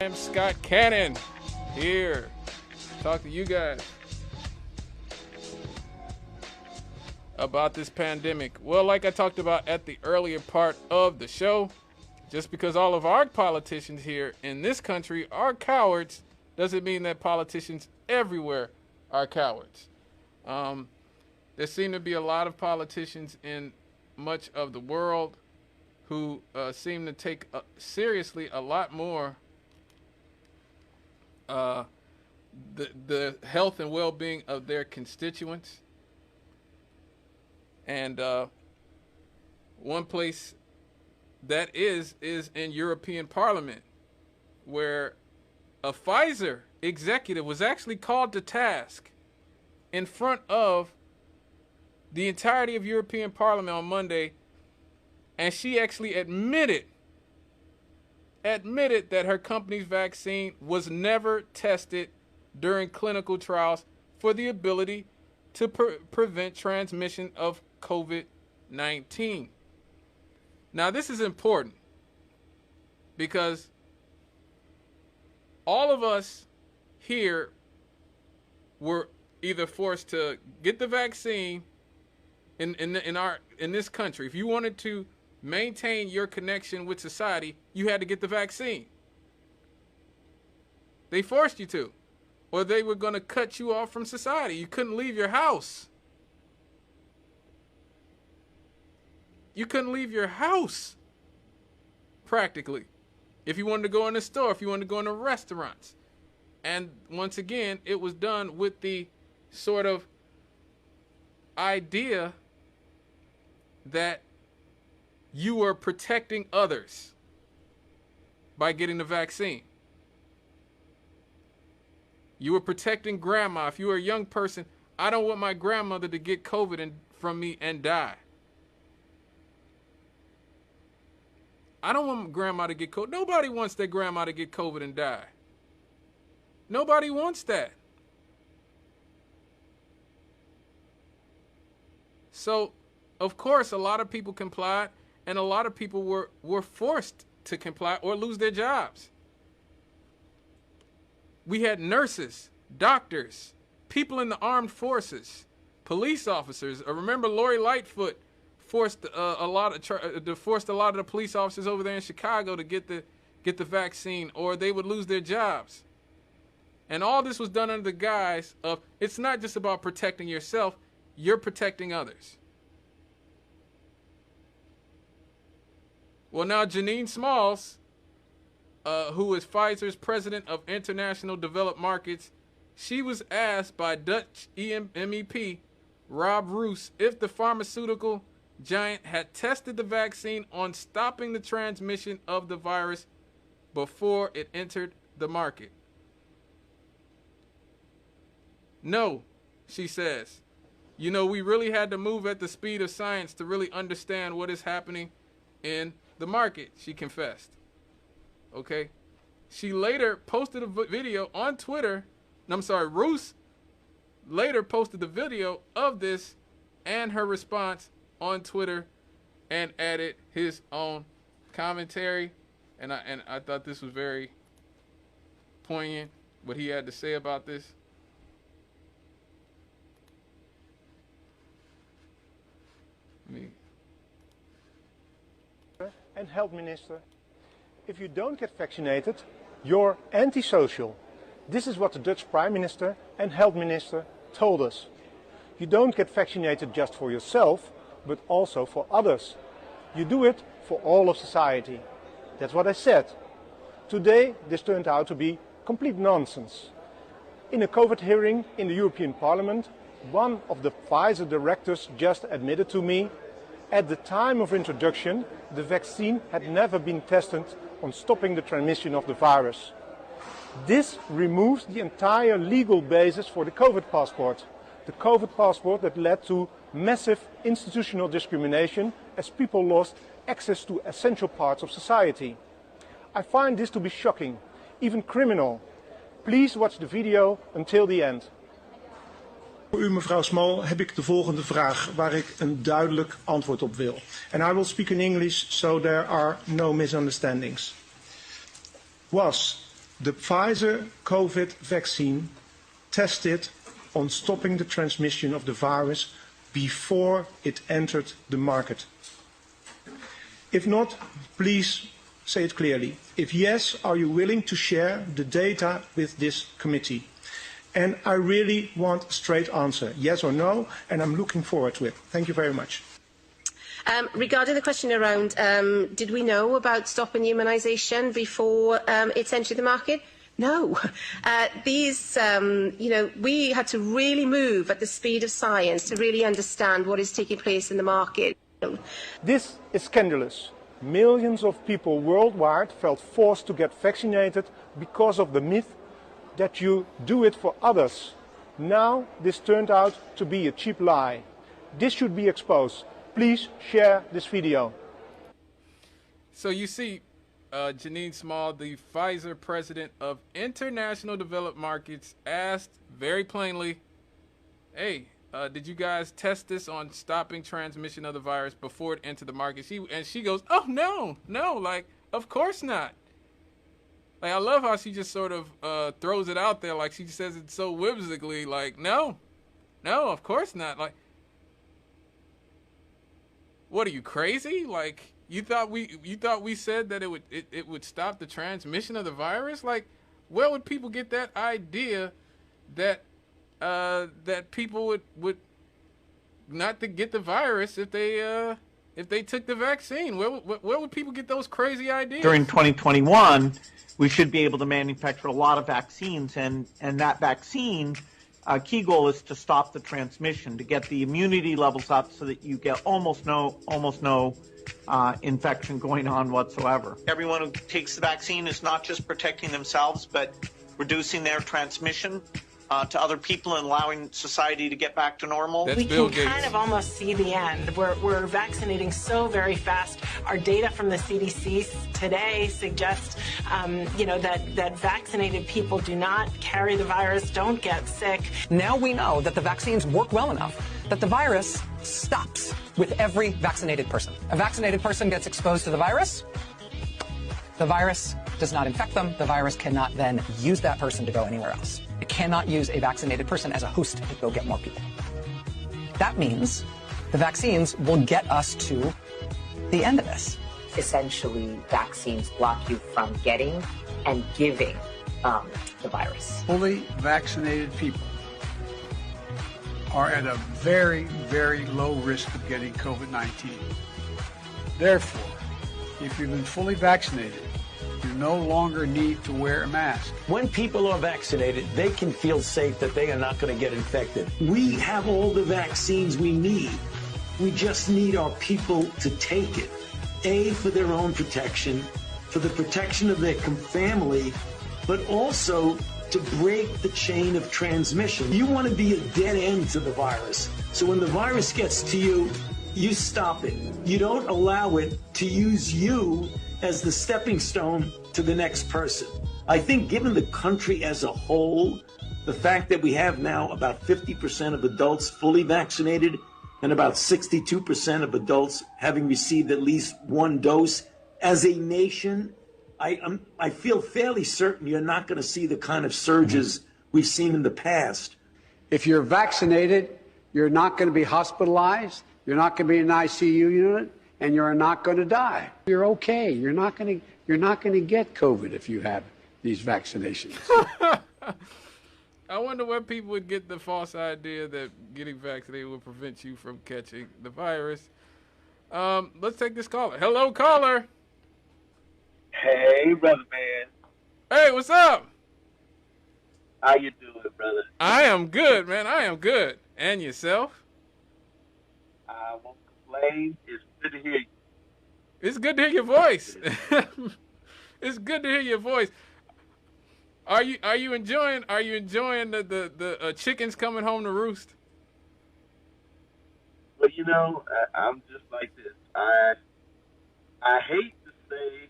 I'm Scott Cannon here. Talk to you guys about this pandemic. Well, like I talked about at the earlier part of the show, just because all of our politicians here in this country are cowards doesn't mean that politicians everywhere are cowards. There seem to be a lot of politicians in much of the world who seem to take seriously a lot more the health and well-being of their constituents. And one place that is in European Parliament, where a Pfizer executive was actually called to task in front of the entirety of European Parliament on Monday, and she actually admitted that her company's vaccine was never tested during clinical trials for the ability to prevent transmission of COVID-19. Now, this is important because all of us here were either forced to get the vaccine in this country. If you wanted to maintain your connection with society, you had to get the vaccine. They forced you to, or they were going to cut you off from society. You couldn't leave your house. You couldn't leave your house, practically, if you wanted to go in the store, if you wanted to go into restaurants. And once again, it was done with the sort of idea that you were protecting others by getting the vaccine. You were protecting grandma. If you were a young person, I don't want my grandmother to get COVID from me and die. I don't want grandma to get COVID. Nobody wants their grandma to get COVID and die. Nobody wants that. So, of course, a lot of people complied, and a lot of people were forced to comply or lose their jobs. We had nurses, doctors, people in the armed forces, police officers. Remember Lori Lightfoot forced a lot of the police officers over there in Chicago to get the vaccine, or they would lose their jobs. And all this was done under the guise of, it's not just about protecting yourself, you're protecting others. Well, now Janine Small, who is Pfizer's president of international developed markets, she was asked by Dutch MEP Rob Roos if the pharmaceutical giant had tested the vaccine on stopping the transmission of the virus before it entered the market. No, she says. You know, we really had to move at the speed of science to really understand what is happening in the market, she confessed. Okay? She later posted a video on Twitter. Roos later posted the video of this and her response on Twitter and added his own commentary. And I thought this was very poignant, what he had to say about this. And Health Minister, if you don't get vaccinated, you're antisocial. This is what the Dutch Prime Minister and Health Minister told us. You don't get vaccinated just for yourself, but also for others. You do it for all of society. That's what I said. Today, this turned out to be complete nonsense. In a COVID hearing in the European Parliament, one of the Pfizer directors just admitted to me, at the time of introduction, the vaccine had never been tested on stopping the transmission of the virus. This removes the entire legal basis for the COVID passport. The COVID passport that led to massive institutional discrimination as people lost access to essential parts of society. I find this to be shocking, even criminal. Please watch the video until the end. Voor u, mevrouw Small, heb ik de volgende vraag waar ik een duidelijk antwoord op wil. And I will speak in English so there are no misunderstandings. Was the Pfizer COVID vaccine tested on stopping the transmission of the virus before it entered the market? If not, please say it clearly. If yes, are you willing to share the data with this committee? And I really want a straight answer, yes or no, and I'm looking forward to it. Thank you very much. Regarding the question around, did we know about stopping immunisation before it's entered the market? No. We had to really move at the speed of science to really understand what is taking place in the market. This is scandalous. Millions of people worldwide felt forced to get vaccinated because of the myth that you do it for others. Now this turned out to be a cheap lie. This should be exposed. Please share this video. So you see, Janine Small, the Pfizer president of International Developed Markets, asked very plainly, hey, did you guys test this on stopping transmission of the virus before it entered the market? She goes, oh, no, like, of course not. Like, I love how she just sort of throws it out there, like she says it so whimsically, like, no, of course not. Like, what are you, crazy? Like, you thought we said that it would stop the transmission of the virus? Like, where would people get that idea that that people would not to get the virus if they took the vaccine? Where would people get those crazy ideas? During 2021, we should be able to manufacture a lot of vaccines, and that vaccine key goal is to stop the transmission, to get the immunity levels up so that you get almost no infection going on whatsoever. Everyone who takes the vaccine is not just protecting themselves, but reducing their transmission to other people and allowing society to get back to normal. That's we Bill can Gates. kind of almost see the end. We're vaccinating so very fast. Our data from the CDC today suggests, that vaccinated people do not carry the virus, don't get sick. Now we know that the vaccines work well enough that the virus stops with every vaccinated person. A vaccinated person gets exposed to the virus does not infect them. The virus cannot then use that person to go anywhere else. It cannot use a vaccinated person as a host to go get more people. That means the vaccines will get us to the end of this. Essentially, vaccines block you from getting and giving the virus. Fully vaccinated people are at a very, very low risk of getting COVID-19. Therefore, if you've been fully vaccinated, you no longer need to wear a mask. When people are vaccinated, they can feel safe that they are not going to get infected. We have all the vaccines we need. We just need our people to take it. A, for their own protection, for the protection of their family, but also to break the chain of transmission. You want to be a dead end to the virus. So when the virus gets to you, you stop it. You don't allow it to use you as the stepping stone to the next person. I think given the country as a whole, the fact that we have now about 50% of adults fully vaccinated and about 62% of adults having received at least one dose, as a nation, I feel fairly certain you're not going to see the kind of surges we've seen in the past. If you're vaccinated, you're not going to be hospitalized, you're not going to be in an ICU unit, and you're not going to die. You're okay. You're not going to get COVID if you have these vaccinations. I wonder where people would get the false idea that getting vaccinated will prevent you from catching the virus. Let's take this caller. Hello, caller. Hey, brother man. Hey, what's up? How you doing, brother? I am good, man. I am good. And yourself? I won't complain. It's good to hear you. It's good to hear your voice. It's good to hear your voice. Are you enjoying the chickens coming home to roost? Well, I'm just like this. I hate to say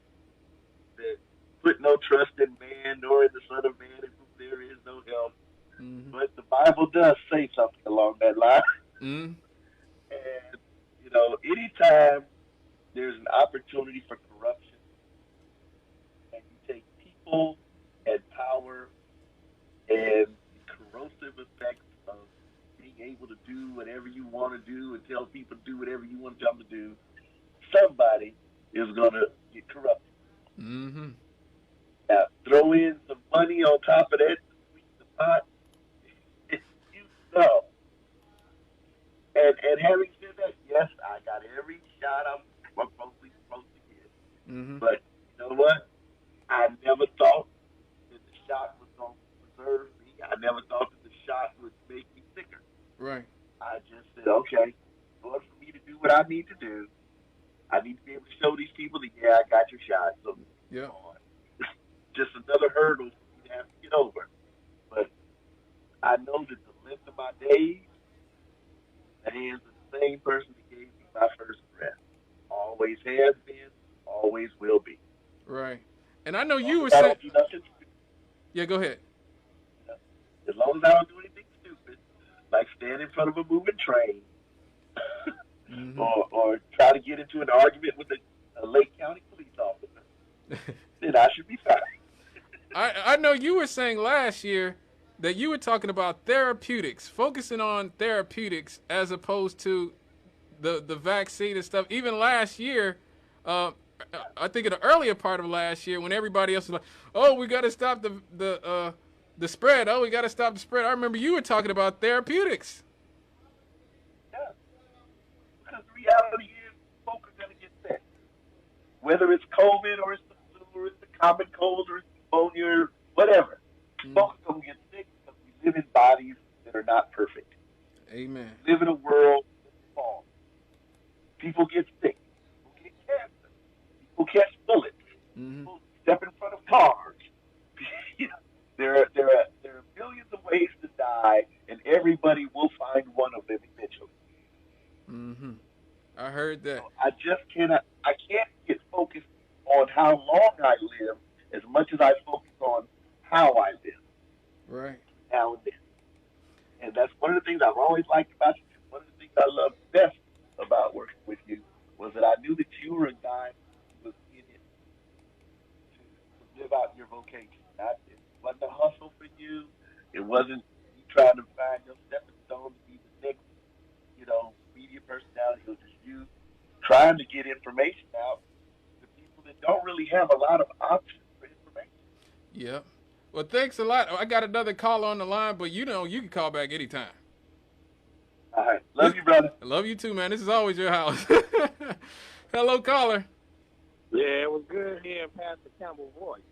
that put no trust in man nor in the Son of Man in whom there is no help. Mm-hmm. But the Bible does say something along that line. Mm-hmm. And anytime there's an opportunity for corruption and you take people and want to do and tell people to do whatever you want them to do, somebody is going to get corrupted. Mm-hmm. Now, throw in some money on top of that to sweeten the pot. You know. And having said that, yes, I got every shot I'm supposed to get. Mm-hmm. But you know what? I never thought that the shot was going to preserve me. I never thought that the shot would make me sicker. Right. I just said, okay, in order for me to do what I need to do, I need to be able to show these people that, yeah, I got your shot. So, yeah. Just another hurdle for me to have to get over. But I know that the length of my days, the hands of the same person that gave me my first breath. Always has been, always will be. Right. And I know you were saying. Yeah, go ahead. As long as I don't do anything stupid, like stand in front of a moving train, mm-hmm. or try to get into an argument with a Lake County police officer, then I should be fine. I know you were saying last year that you were talking about therapeutics, focusing on therapeutics as opposed to the vaccine and stuff. Even last year, I think in the earlier part of last year, when everybody else was like, "Oh, we got to stop the spread. Oh, we got to stop the spread." I remember you were talking about therapeutics. Yeah, because the reality is, folks are going to get sick, whether it's COVID or it's the flu or it's the common cold or it's pneumonia or whatever. Folks are going to get sick because we live in bodies that are not perfect. Amen. We live in a world that's fallen. People get sick. People get cancer. People catch bullets. Mm-hmm. People step in front of cars. There are billions of ways to die, and everybody will find one of them eventually. Mm-hmm. I heard that. So I can't get focused on how long I live as much as I focus on how I live. Right. Now and then. And that's one of the things I've always liked about you. One of the things I loved best about working with you was that I knew that you were a guy who was in it to live out your vocation. It wasn't a hustle for you. It wasn't you trying to find your stepping stone to be the next, media personality. It was just you trying to get information out to people that don't really have a lot of options for information. Yep. Well, thanks a lot. I got another call on the line, but you can call back anytime. All right. Love you, brother. I love you too, man. This is always your house. Hello, caller. Yeah, it was good hearing Pastor Campbell's voice.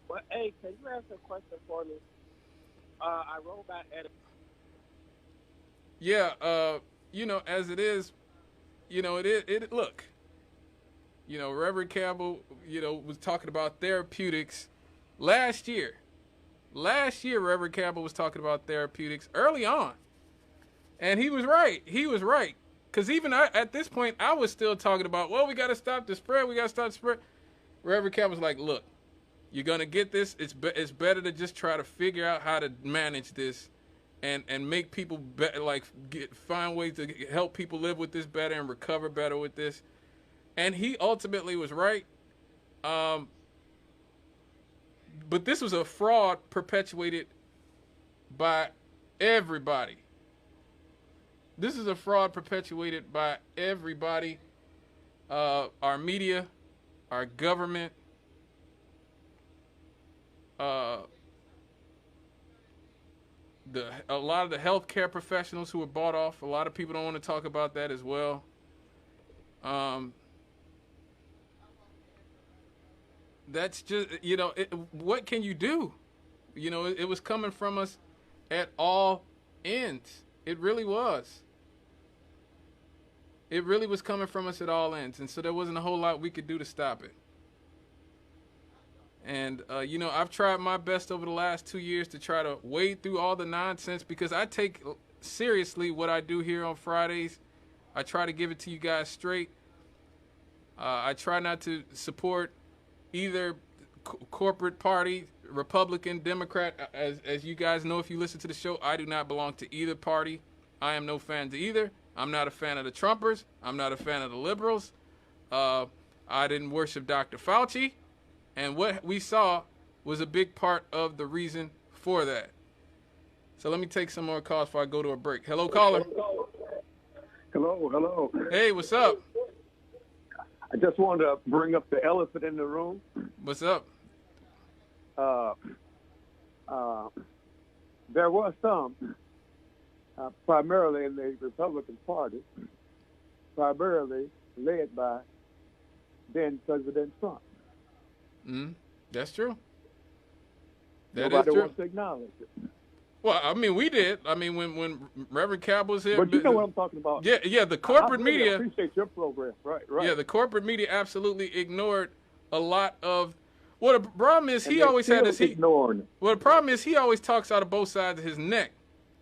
But, hey, can you answer a question for me? I rolled back at it. Yeah, as it is, look, Reverend Campbell, was talking about therapeutics last year. Last year, Reverend Campbell was talking about therapeutics early on. And he was right. Because even at this point, I was still talking about, well, we got to stop the spread. We got to stop the spread. Reverend Campbell was like, look, you're going to get this. It's better to just try to figure out how to manage this and make people find ways to help people live with this better and recover better with this. And he ultimately was right. But this was a fraud perpetuated by everybody. This is a fraud perpetuated by everybody, our media, our government, a lot of the healthcare professionals who were bought off. A lot of people don't want to talk about that as well. That's just, what can you do? It was coming from us at all ends. It really was. It really was coming from us at all ends. And so there wasn't a whole lot we could do to stop it. And, I've tried my best over the last 2 years to try to wade through all the nonsense because I take seriously what I do here on Fridays. I try to give it to you guys straight. I try not to support either corporate party, Republican, Democrat. As you guys know, if you listen to the show, I do not belong to either party. I am no fan to either. I'm not a fan of the Trumpers. I'm not a fan of the liberals. I didn't worship Dr. Fauci. And what we saw was a big part of the reason for that. So let me take some more calls before I go to a break. Hello, caller. Hello. Hey, what's up? I just wanted to bring up the elephant in the room. What's up? There was some, primarily in the Republican Party, primarily led by then President Trump. That's true. Nobody wants to acknowledge it. Well, I mean, we did. I mean, when Reverend Cab was here. But you know what I'm talking about. Yeah, the corporate I really media. appreciate your program. Right. Yeah, the corporate media absolutely ignored a lot of. Well, the problem is he always had this. Well, the problem is he always talks out of both sides of his neck.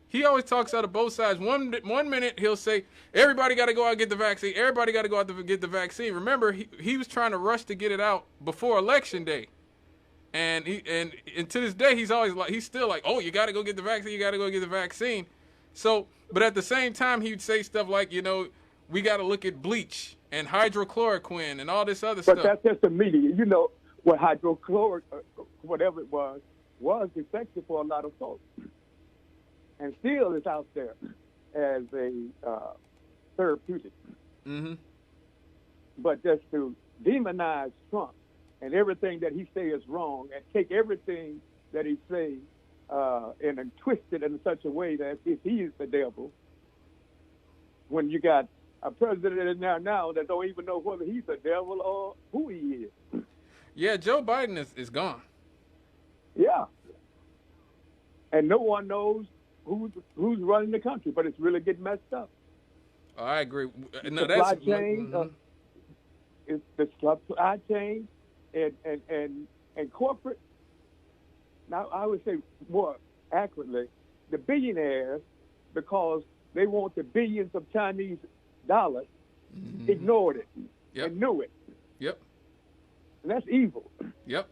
He always talks out of both sides. One minute he'll say everybody got to go out and get the vaccine. Everybody got to go out to get the vaccine. Remember, he was trying to rush to get it out before Election Day. And to this day, he's still like, oh, you got to go get the vaccine. You got to go get the vaccine. So, but at the same time, he'd say stuff like, we got to look at bleach and hydrochloroquine and all this other stuff. But that's just the media. You know what hydrochloric, whatever it was effective for a lot of folks, and still is out there as a therapeutic. But just to demonize Trump and everything that he say is wrong, and take everything that he say and twist it in such a way that if he is the devil, when you got a president in there now that don't even know whether he's the devil or who he is. Yeah, Joe Biden is gone. Yeah. And no one knows who's running the country, but it's really getting messed up. Oh, I agree. No, supply chain, it's the supply chain and corporate. Now, I would say more accurately, the billionaires, because they want the billions of Chinese dollars, ignored it and knew it. Yep. And that's evil. Yep.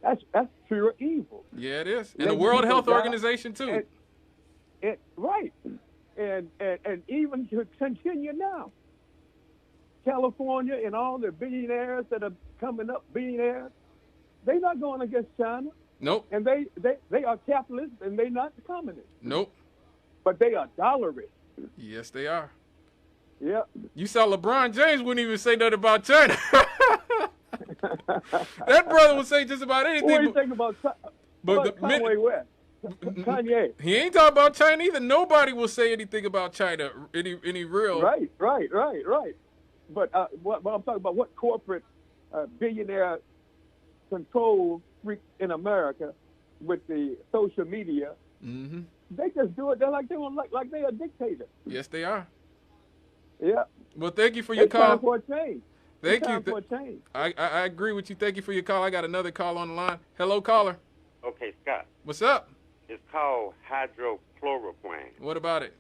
That's pure evil. Yeah, it is. And the World Health Organization, too. Right. And even to continue now. California and all the billionaires that are coming up, billionaires, they're not going against China. Nope. And they are capitalists and they're not communists. Nope. But they are dollarists. Yes, they are. Yeah. You saw LeBron James wouldn't even say nothing about China. That brother would say just about anything. What do you think about Kanye West? Kanye. He ain't talking about China either. Nobody will say anything about China. Any real. Right. But what I'm talking about, what corporate billionaire control freak in America with the social media, they just do it. They're like they're a dictator. Yes, they are. Yeah. Well, thank you for your call. Time for a change. Thank you. Time for a change. I agree with you. Thank you for your call. I got another call on the line. Hello, caller. Okay, Scott. What's up? It's called hydrochloroquine. What about it?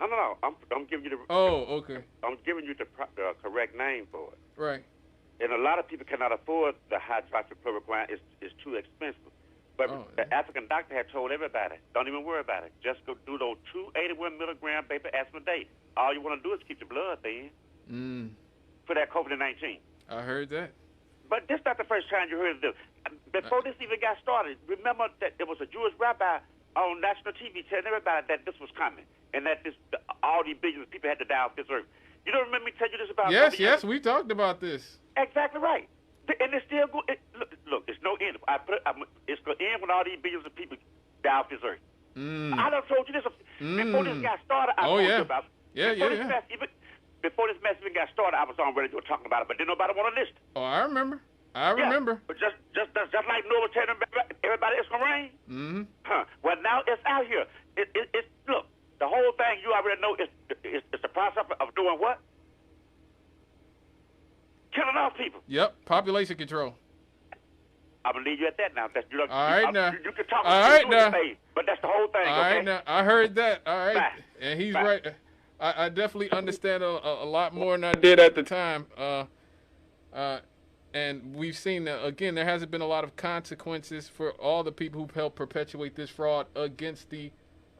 No. I'm giving you the. Oh, okay. I'm giving you the correct name for it. Right. And a lot of people cannot afford the hydrochloroquine. It's too expensive. But the African doctor had told everybody, don't even worry about it. Just go do those 281 milligram vapor aspirin a day. All you want to do is keep your blood thin for that COVID-19. I heard that. But this is not the first time you heard of this. Before this even got started, remember that there was a Jewish rabbi on national TV telling everybody that this was coming and that all these billions of people had to die off this earth. You don't remember me telling you this about? Yes, we talked about this. Exactly right. And it's still going. Look, it's no end. It's going to end when all these billions of people die off this earth. I done told you this before this got started. I told you about it. Before this mess even got started, I was on radio talking about it, but didn't nobody want to listen. Oh, I remember. But just like Noah telling everybody it's gonna rain. Well, now it's out here. It's look. The whole thing you already know is the process of doing what? Killing off people. Yep, population control. I'm gonna leave you at that now. All right now. You can talk. All right now. But that's the whole thing. All right now. I heard that. All right. Bye. And he's right. I definitely understand a lot more than I did at the time. And we've seen that, again, there hasn't been a lot of consequences for all the people who've helped perpetuate this fraud against the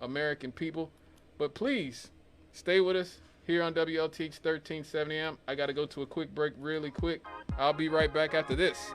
American people. But please stay with us here on WLTH 1370 AM. I got to go to a quick break really quick. I'll be right back after this.